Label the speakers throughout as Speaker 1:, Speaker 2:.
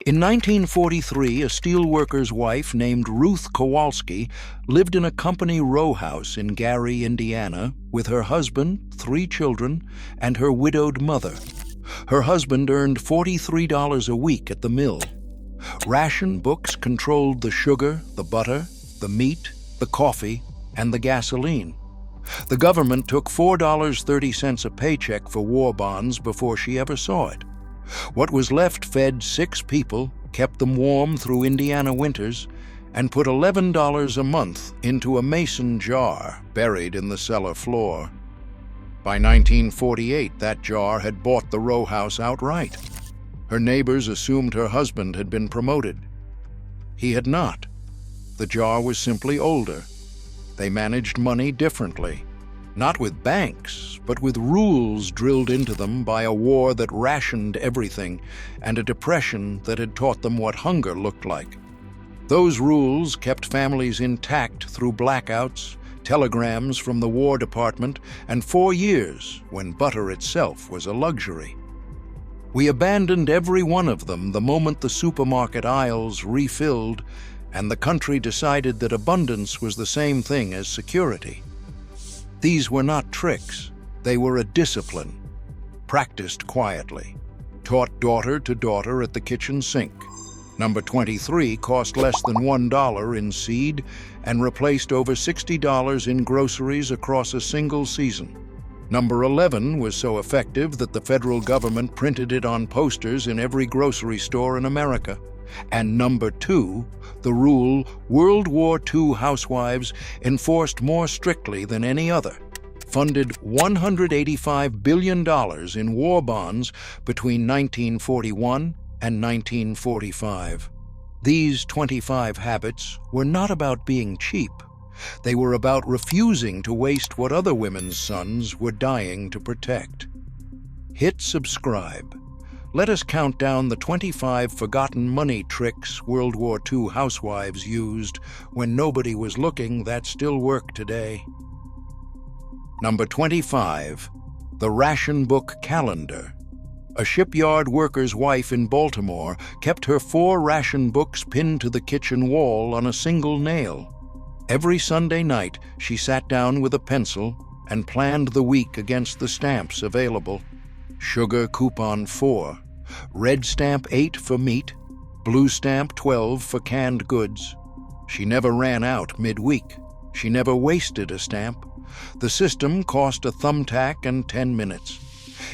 Speaker 1: In 1943, a steelworker's wife named Ruth Kowalski lived in a company row house in Gary, Indiana, with her husband, 3 children, and her widowed mother. Her husband earned $43 a week at the mill. Ration books controlled the sugar, the butter, the meat, the coffee, and the gasoline. The government took $4.30 a paycheck for war bonds before she ever saw it. What was left fed 6 people, kept them warm through Indiana winters, and put $11 a month into a mason jar buried in the cellar floor. By 1948, that jar had bought the row house outright. Her neighbors assumed her husband had been promoted. He had not. The jar was simply older. They managed money differently. Not with banks, but with rules drilled into them by a war that rationed everything and a depression that had taught them what hunger looked like. Those rules kept families intact through blackouts, telegrams from the War Department, and 4 years when butter itself was a luxury. We abandoned every one of them the moment the supermarket aisles refilled and the country decided that abundance was the same thing as security. These were not tricks, they were a discipline, practiced quietly, taught daughter to daughter at the kitchen sink. Number 23 cost less than $1 in seed and replaced over $60 in groceries across a single season. Number 11 was so effective that the federal government printed it on posters in every grocery store in America. And number 2, the rule World War II housewives enforced more strictly than any other, funded $185 billion in war bonds between 1941 and 1945. These 25 habits were not about being cheap. They were about refusing to waste what other women's sons were dying to protect. Hit subscribe. Let us count down the 25 forgotten money tricks World War II housewives used when nobody was looking that still work today. Number 25, the ration book calendar. A shipyard worker's wife in Baltimore kept her 4 ration books pinned to the kitchen wall on a single nail. Every Sunday night, she sat down with a pencil and planned the week against the stamps available. Sugar coupon 4, red stamp 8 for meat, blue stamp 12 for canned goods. She never ran out midweek. She never wasted a stamp. The system cost a thumbtack and 10 minutes.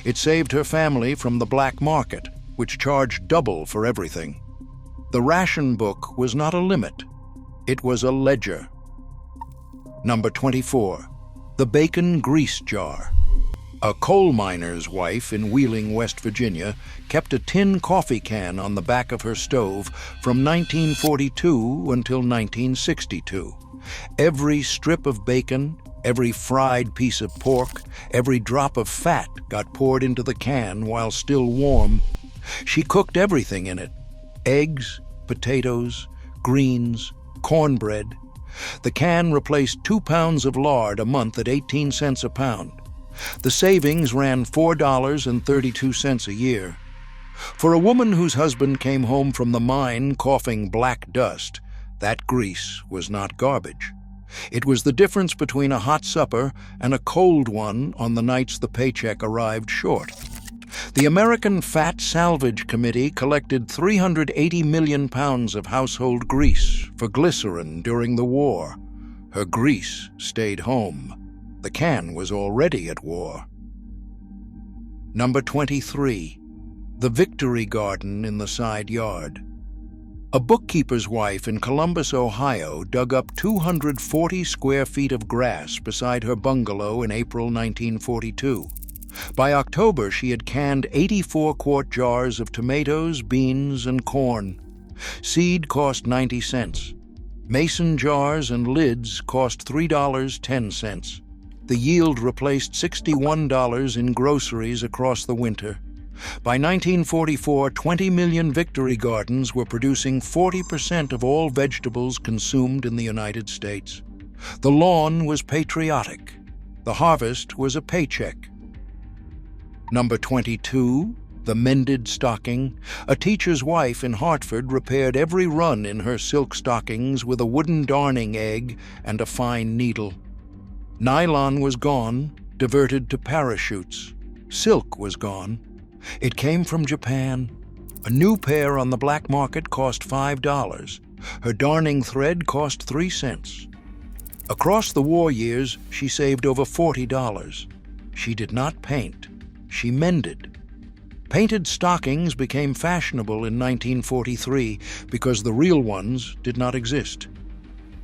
Speaker 1: It saved her family from the black market, which charged double for everything. The ration book was not a limit. It was a ledger. Number 24, the bacon grease jar. A coal miner's wife in Wheeling, West Virginia, kept a tin coffee can on the back of her stove from 1942 until 1962. Every strip of bacon, every fried piece of pork, every drop of fat got poured into the can while still warm. She cooked everything in it: eggs, potatoes, greens, cornbread. The can replaced 2 pounds of lard a month at 18 cents a pound. The savings ran $4.32 a year. For a woman whose husband came home from the mine coughing black dust, that grease was not garbage. It was the difference between a hot supper and a cold one on the nights the paycheck arrived short. The American Fat Salvage Committee collected 380 million pounds of household grease for glycerin during the war. Her grease stayed home. The can was already at war. Number 23, the Victory Garden in the side yard. A bookkeeper's wife in Columbus, Ohio, dug up 240 square feet of grass beside her bungalow in April 1942. By October, she had canned 84-quart jars of tomatoes, beans, and corn. Seed cost 90 cents. Mason jars and lids cost $3.10. The yield replaced $61 in groceries across the winter. By 1944, 20 million Victory Gardens were producing 40% of all vegetables consumed in the United States. The lawn was patriotic. The harvest was a paycheck. Number 22, the mended stocking. A teacher's wife in Hartford repaired every run in her silk stockings with a wooden darning egg and a fine needle. Nylon was gone, diverted to parachutes. Silk was gone. It came from Japan. A new pair on the black market cost $5. Her darning thread cost 3 cents. Across the war years, she saved over $40. She did not paint. She mended. Painted stockings became fashionable in 1943 because the real ones did not exist.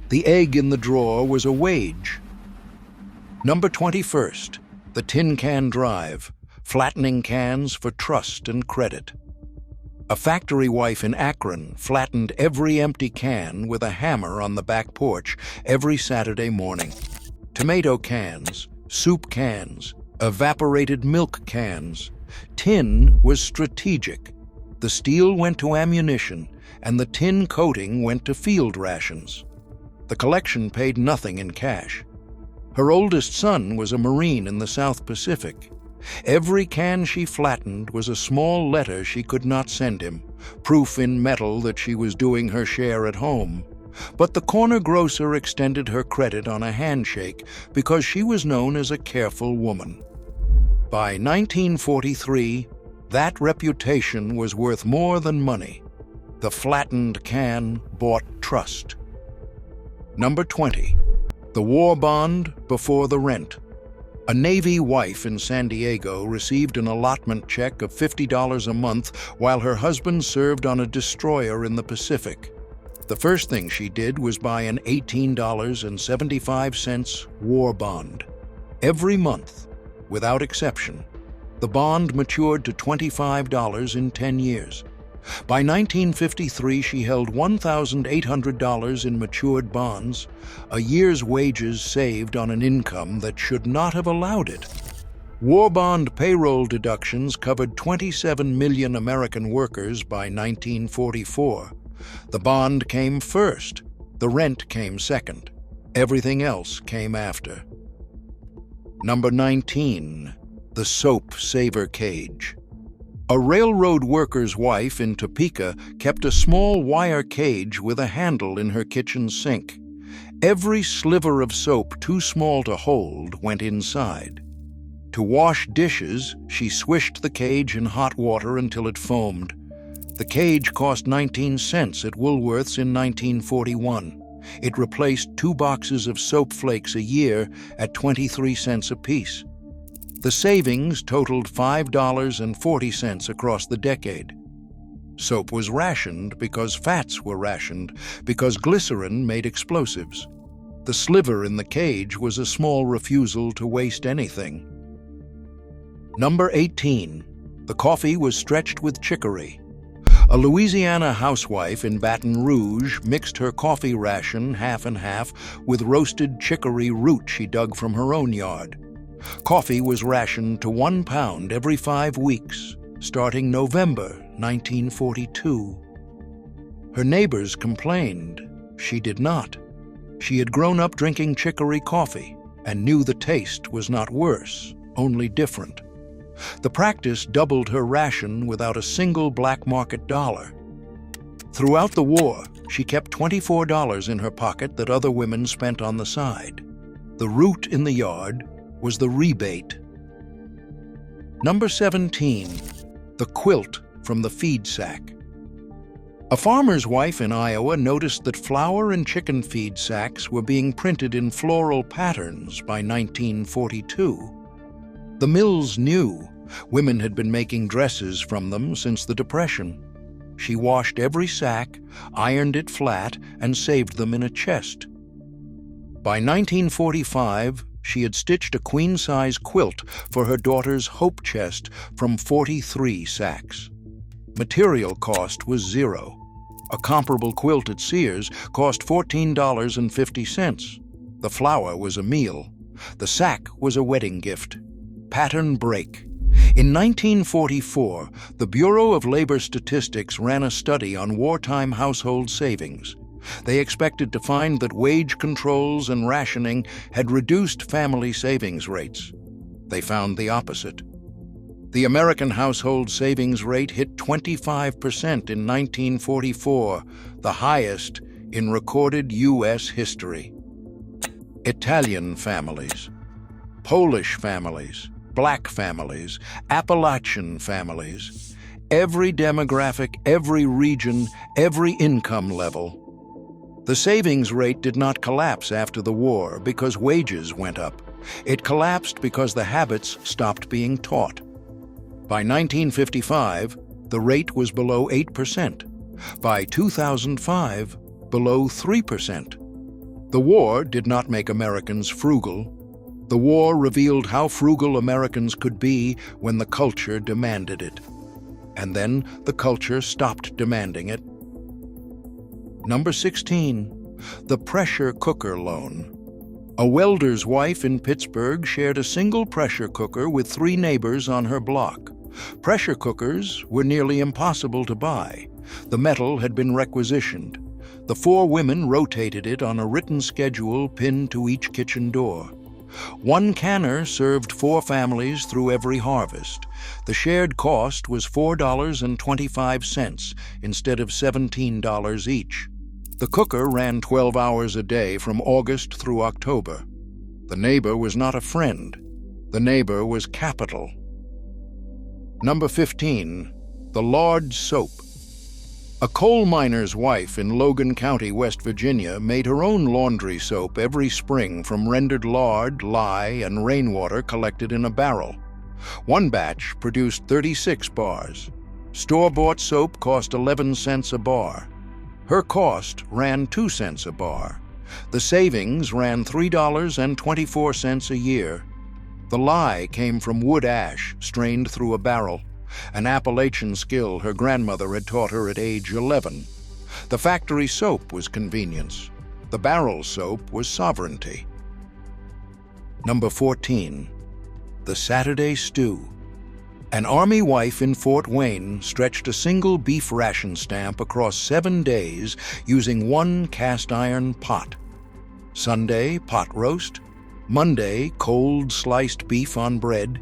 Speaker 1: The egg in the drawer was a wage. Number 21st, the tin can drive, flattening cans for trust and credit. A factory wife in Akron flattened every empty can with a hammer on the back porch every Saturday morning. Tomato cans, soup cans, evaporated milk cans. Tin was strategic. The steel went to ammunition, and the tin coating went to field rations. The collection paid nothing in cash. Her oldest son was a Marine in the South Pacific. Every can she flattened was a small letter she could not send him, proof in metal that she was doing her share at home. But the corner grocer extended her credit on a handshake because she was known as a careful woman. By 1943, that reputation was worth more than money. The flattened can bought trust. Number 20. The war bond before the rent. A Navy wife in San Diego received an allotment check of $50 a month while her husband served on a destroyer in the Pacific. The first thing she did was buy an $18.75 war bond. Every month, without exception, the bond matured to $25 in 10 years. By 1953, she held $1,800 in matured bonds, a year's wages saved on an income that should not have allowed it. War bond payroll deductions covered 27 million American workers by 1944. The bond came first, the rent came second. Everything else came after. Number 19. The soap saver cage. A railroad worker's wife in Topeka kept a small wire cage with a handle in her kitchen sink. Every sliver of soap too small to hold went inside. To wash dishes, she swished the cage in hot water until it foamed. The cage cost 19 cents at Woolworth's in 1941. It replaced 2 boxes of soap flakes a year at 23 cents apiece. The savings totaled $5.40 across the decade. Soap was rationed because fats were rationed, because glycerin made explosives. The sliver in the cage was a small refusal to waste anything. Number 18. The coffee was stretched with chicory. A Louisiana housewife in Baton Rouge mixed her coffee ration half and half with roasted chicory root she dug from her own yard. Coffee was rationed to 1 pound every 5 weeks, starting November 1942. Her neighbors complained. She did not. She had grown up drinking chicory coffee and knew the taste was not worse, only different. The practice doubled her ration without a single black market dollar. Throughout the war, she kept $24 in her pocket that other women spent on the side. The root in the yard was the rebate. Number 17. The quilt from the feed sack. A farmer's wife in Iowa noticed that flour and chicken feed sacks were being printed in floral patterns by 1942. The mills knew. Women had been making dresses from them since the Depression. She washed every sack, ironed it flat, and saved them in a chest. By 1945, she had stitched a queen-size quilt for her daughter's hope chest from 43 sacks. Material cost was $0. A comparable quilt at Sears cost $14.50. The flour was a meal. The sack was a wedding gift. Pattern break. In 1944, the Bureau of Labor Statistics ran a study on wartime household savings. They expected to find that wage controls and rationing had reduced family savings rates. They found the opposite. The American household savings rate hit 25% in 1944, the highest in recorded U.S. history. Italian families, Polish families, Black families, Appalachian families, every demographic, every region, every income level. The savings rate did not collapse after the war because wages went up. It collapsed because the habits stopped being taught. By 1955, the rate was below 8%. By 2005, below 3%. The war did not make Americans frugal. The war revealed how frugal Americans could be when the culture demanded it. And then the culture stopped demanding it. Number 16, the pressure cooker loan. A welder's wife in Pittsburgh shared a single pressure cooker with 3 neighbors on her block. Pressure cookers were nearly impossible to buy. The metal had been requisitioned. The 4 women rotated it on a written schedule pinned to each kitchen door. 1 canner served 4 families through every harvest. The shared cost was $4.25 instead of $17 each. The cooker ran 12 hours a day from August through October. The neighbor was not a friend. The neighbor was capital. Number 15, the lard soap. A coal miner's wife in Logan County, West Virginia, made her own laundry soap every spring from rendered lard, lye, and rainwater collected in a barrel. 1 batch produced 36 bars. Store-bought soap cost 11 cents a bar. Her cost ran 2 cents a bar. The savings ran $3.24 a year. The lye came from wood ash strained through a barrel, an Appalachian skill her grandmother had taught her at age 11. The factory soap was convenience. The barrel soap was sovereignty. Number 14, the Saturday stew. An Army wife in Fort Wayne stretched a single beef ration stamp across 7 days using 1 cast-iron pot. Sunday, pot roast. Monday, cold sliced beef on bread.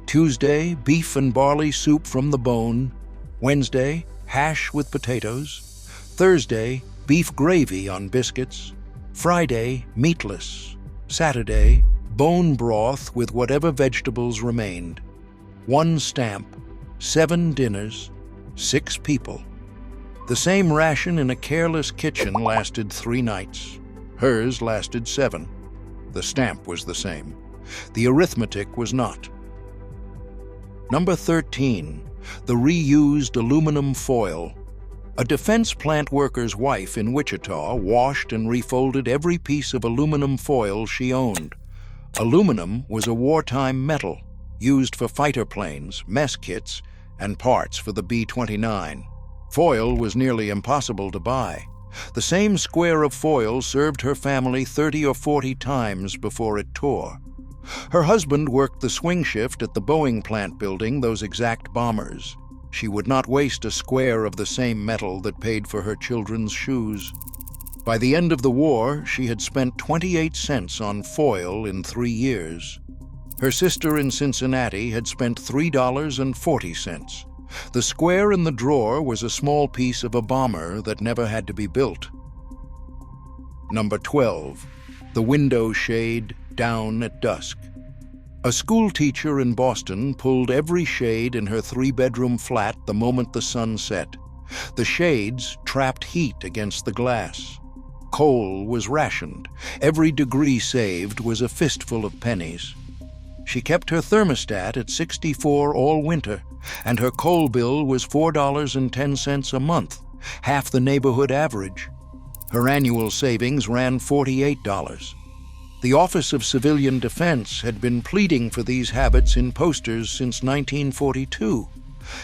Speaker 1: Tuesday, beef and barley soup from the bone. Wednesday, hash with potatoes. Thursday, beef gravy on biscuits. Friday, meatless. Saturday, bone broth with whatever vegetables remained. 1 stamp, 7 dinners, 6 people. The same ration in a careless kitchen lasted 3 nights. Hers lasted 7. The stamp was the same. The arithmetic was not. Number 13, the reused aluminum foil. A defense plant worker's wife in Wichita washed and refolded every piece of aluminum foil she owned. Aluminum was a wartime metal, used for fighter planes, mess kits, and parts for the B-29. Foil was nearly impossible to buy. The same square of foil served her family 30 or 40 times before it tore. Her husband worked the swing shift at the Boeing plant building those exact bombers. She would not waste a square of the same metal that paid for her children's shoes. By the end of the war, she had spent 28 cents on foil in 3 years. Her sister in Cincinnati had spent $3.40. The square in the drawer was a small piece of a bomber that never had to be built. Number 12, the window shade down at dusk. A school teacher in Boston pulled every shade in her 3-bedroom flat the moment the sun set. The shades trapped heat against the glass. Coal was rationed. Every degree saved was a fistful of pennies. She kept her thermostat at 64 all winter, and her coal bill was $4.10 a month, half the neighborhood average. Her annual savings ran $48. The Office of Civilian Defense had been pleading for these habits in posters since 1942.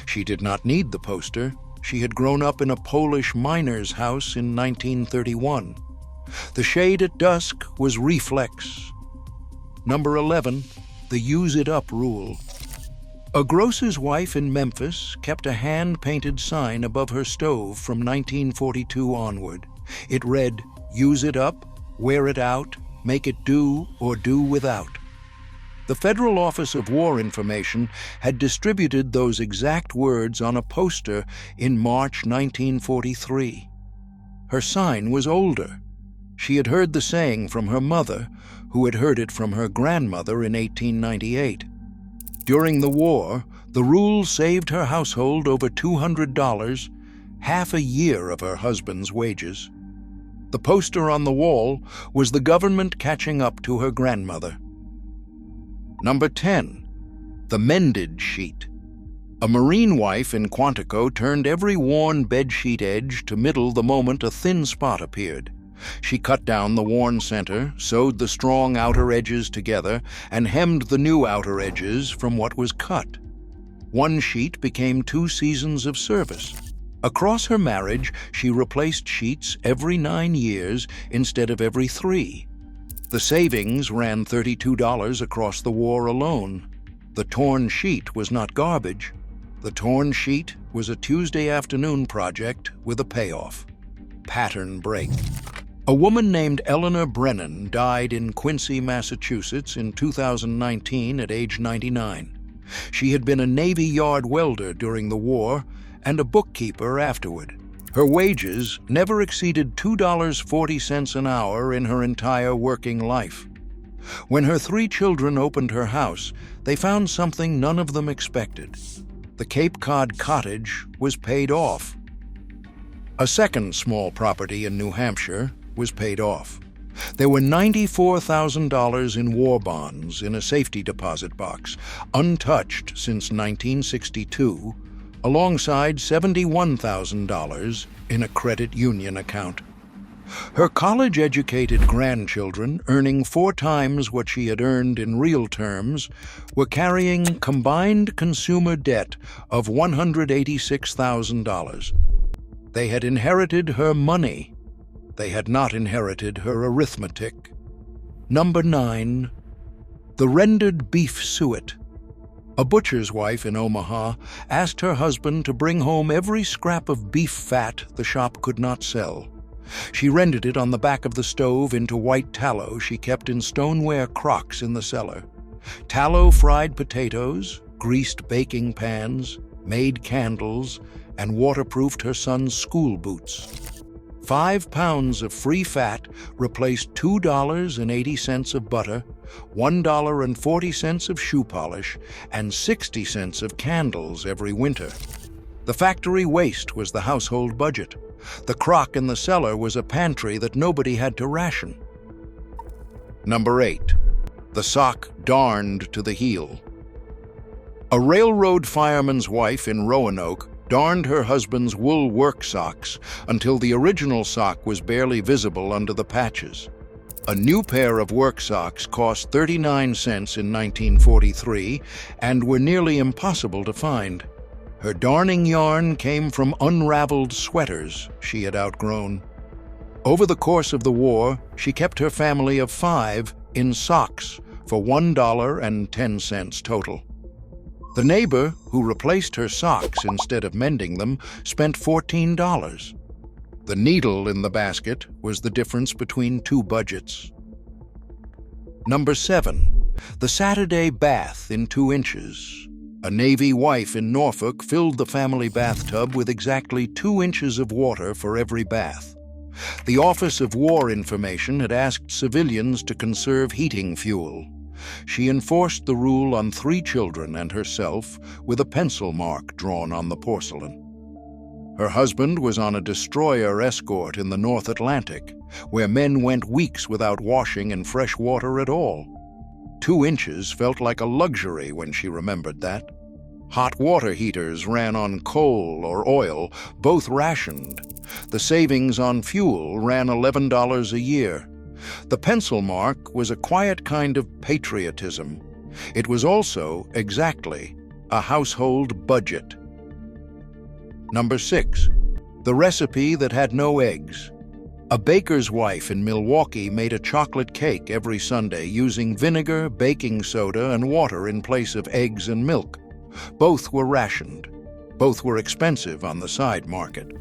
Speaker 1: She did not need the poster. She had grown up in a Polish miner's house in 1931. The shade at dusk was reflex. Number 11, the use it up rule. A grocer's wife in Memphis kept a hand-painted sign above her stove from 1942 onward. It read, "Use it up, wear it out, make it do or do without." The Federal Office of War Information had distributed those exact words on a poster in March 1943. Her sign was older. She had heard the saying from her mother, who had heard it from her grandmother in 1898. During the war, the rule saved her household over $200, half a year of her husband's wages. The poster on the wall was the government catching up to her grandmother. Number 10. The mended sheet. A Marine wife in Quantico turned every worn bedsheet edge to middle the moment a thin spot appeared. She cut down the worn center, sewed the strong outer edges together, and hemmed the new outer edges from what was cut. One sheet became 2 seasons of service. Across her marriage, she replaced sheets every 9 years instead of every 3. The savings ran $32 across the war alone. The torn sheet was not garbage. The torn sheet was a Tuesday afternoon project with a payoff. Pattern break. A woman named Eleanor Brennan died in Quincy, Massachusetts in 2019 at age 99. She had been a Navy yard welder during the war and a bookkeeper afterward. Her wages never exceeded $2.40 an hour in her entire working life. When her 3 children opened her house, they found something none of them expected. The Cape Cod cottage was paid off. A second small property in New Hampshire was paid off. There were $94,000 in war bonds in a safety deposit box, untouched since 1962, alongside $71,000 in a credit union account. Her college-educated grandchildren, earning 4 times what she had earned in real terms, were carrying combined consumer debt of $186,000. They had inherited her money. They had not inherited her arithmetic. Number 9. The rendered beef suet. A butcher's wife in Omaha asked her husband to bring home every scrap of beef fat the shop could not sell. She rendered it on the back of the stove into white tallow she kept in stoneware crocks in the cellar. Tallow fried potatoes, greased baking pans, made candles, and waterproofed her son's school boots. 5 pounds of free fat replaced $2.80 of butter, $1.40 of shoe polish, and 60 cents of candles every winter. The factory waste was the household budget. The crock in the cellar was a pantry that nobody had to ration. Number 8. The sock darned to the heel. A railroad fireman's wife in Roanoke darned her husband's wool work socks until the original sock was barely visible under the patches. A new pair of work socks cost 39 cents in 1943 and were nearly impossible to find. Her darning yarn came from unraveled sweaters she had outgrown. Over the course of the war, she kept her family of 5 in socks for $1.10 total. The neighbor, who replaced her socks instead of mending them, spent $14. The needle in the basket was the difference between 2 budgets. Number 7. The Saturday bath in 2 inches. A Navy wife in Norfolk filled the family bathtub with exactly 2 inches of water for every bath. The Office of War Information had asked civilians to conserve heating fuel. She enforced the rule on 3 children and herself with a pencil mark drawn on the porcelain. Her husband was on a destroyer escort in the North Atlantic, where men went weeks without washing in fresh water at all. 2 inches felt like a luxury when she remembered that. Hot water heaters ran on coal or oil, both rationed. The savings on fuel ran $11 a year. The pencil mark was a quiet kind of patriotism. It was also, exactly, a household budget. Number 6. The recipe that had no eggs. A baker's wife in Milwaukee made a chocolate cake every Sunday using vinegar, baking soda, and water in place of eggs and milk. Both were rationed. Both were expensive on the side market.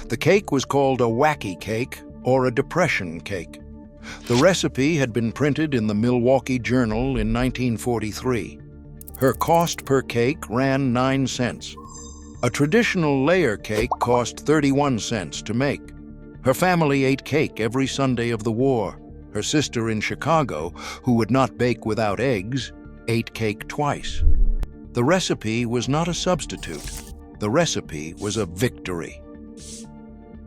Speaker 1: The cake was called a wacky cake or a depression cake. The recipe had been printed in the Milwaukee Journal in 1943. Her cost per cake ran 9 cents. A traditional layer cake cost 31 cents to make. Her family ate cake every Sunday of the war. Her sister in Chicago, who would not bake without eggs, ate cake twice. The recipe was not a substitute. The recipe was a victory.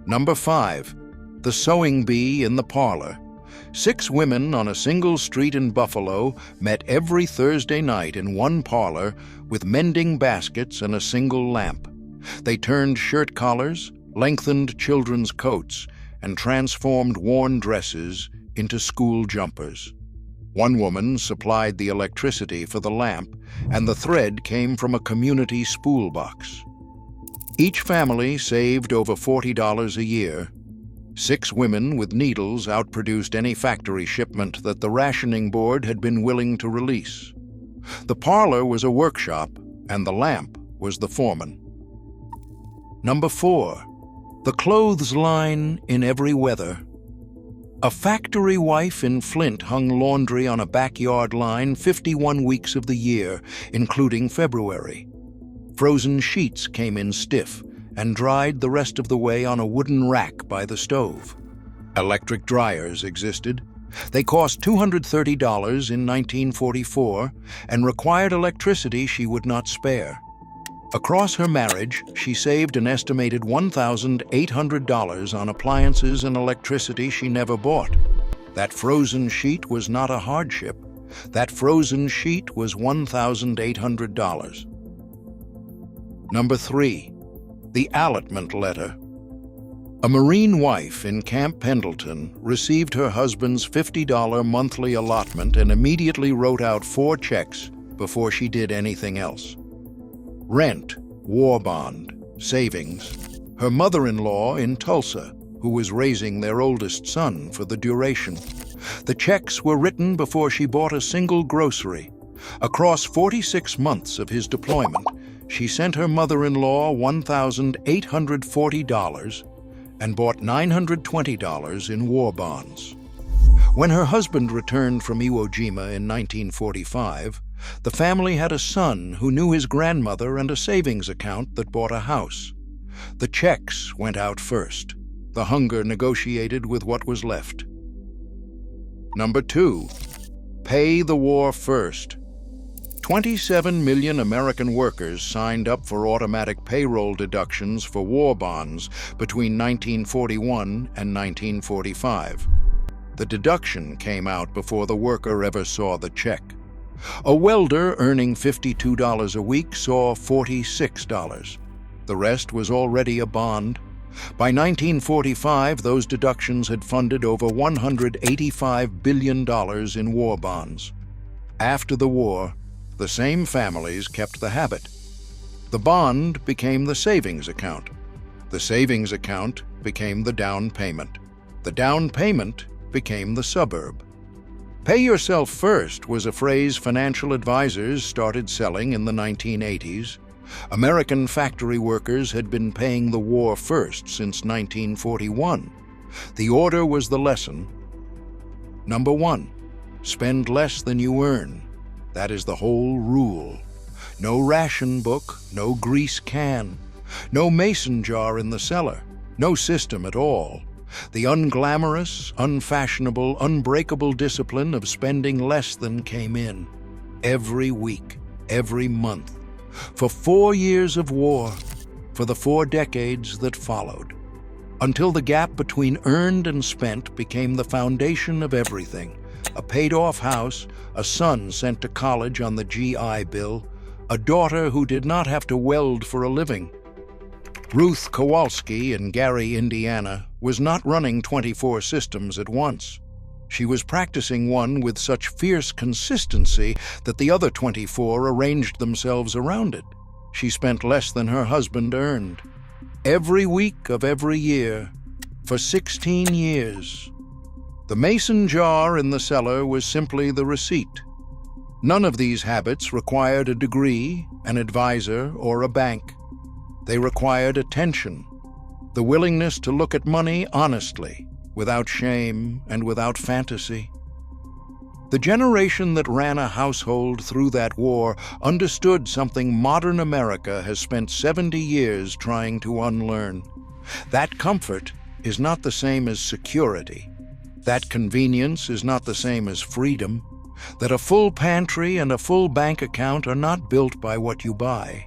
Speaker 1: Number 5. The sewing bee in the parlor. 6 women on a single street in Buffalo met every Thursday night in one parlor with mending baskets and a single lamp. They turned shirt collars, lengthened children's coats, and transformed worn dresses into school jumpers. One woman supplied the electricity for the lamp, and the thread came from a community spool box. Each family saved over $40 a year. 6 women with needles outproduced any factory shipment that the rationing board had been willing to release. The parlor was a workshop, and the lamp was the foreman. Number 4. The clothes line in every weather. A factory wife in Flint hung laundry on a backyard line 51 weeks of the year, including February. Frozen sheets came in stiff and dried the rest of the way on a wooden rack by the stove. Electric dryers existed. They cost $230 in 1944 and required electricity she would not spare. Across her marriage, she saved an estimated $1,800 on appliances and electricity she never bought. That frozen sheet was not a hardship. That frozen sheet was $1,800. Number 3. The allotment letter. A Marine wife in Camp Pendleton received her husband's $50 monthly allotment and immediately wrote out 4 checks before she did anything else. Rent, war bond, savings. Her mother-in-law in Tulsa, who was raising their oldest son for the duration. The checks were written before she bought a single grocery. Across 46 months of his deployment, she sent her mother-in-law $1,840 and bought $920 in war bonds. When her husband returned from Iwo Jima in 1945, the family had a son who knew his grandmother and a savings account that bought a house. The checks went out first. The hunger negotiated with what was left. Number 2. Pay the war first. 27 million American workers signed up for automatic payroll deductions for war bonds between 1941 and 1945. The deduction came out before the worker ever saw the check. A welder earning $52 a week saw $46. The rest was already a bond. By 1945, those deductions had funded over $185 billion in war bonds. After the war, the same families kept the habit. The bond became the savings account. The savings account became the down payment. The down payment became the suburb. Pay yourself first was a phrase financial advisors started selling in the 1980s. American factory workers had been paying the war first since 1941. The order was the lesson. Number 1. Spend less than you earn. That is the whole rule. No ration book, no grease can, no mason jar in the cellar, no system at all. The unglamorous, unfashionable, unbreakable discipline of spending less than came in. Every week, every month. For 4 years of war, for the 4 decades that followed. Until the gap between earned and spent became the foundation of everything. A paid-off house, a son sent to college on the GI Bill, a daughter who did not have to weld for a living. Ruth Kowalski in Gary, Indiana, was not running 24 systems at once. She was practicing one with such fierce consistency that the other 24 arranged themselves around it. She spent less than her husband earned. Every week of every year, for 16 years. The mason jar in the cellar was simply the receipt. None of these habits required a degree, an advisor, or a bank. They required attention, the willingness to look at money honestly, without shame, and without fantasy. The generation that ran a household through that war understood something modern America has spent 70 years trying to unlearn. That comfort is not the same as security. That convenience is not the same as freedom. That a full pantry and a full bank account are not built by what you buy.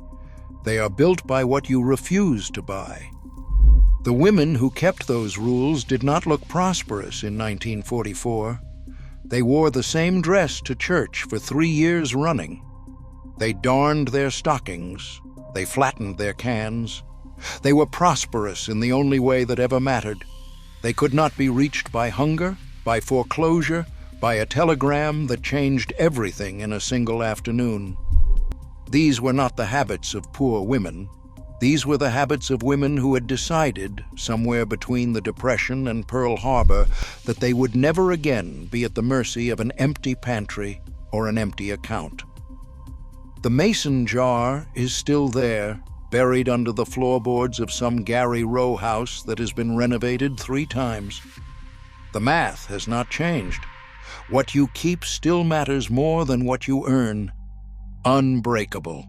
Speaker 1: They are built by what you refuse to buy. The women who kept those rules did not look prosperous in 1944. They wore the same dress to church for 3 years running. They darned their stockings. They flattened their cans. They were prosperous in the only way that ever mattered. They could not be reached by hunger, by foreclosure, by a telegram that changed everything in a single afternoon. These were not the habits of poor women. These were the habits of women who had decided, somewhere between the Depression and Pearl Harbor, that they would never again be at the mercy of an empty pantry or an empty account. The mason jar is still there, buried under the floorboards of some Gary row house that has been renovated 3 times. The math has not changed. What you keep still matters more than what you earn. Unbreakable.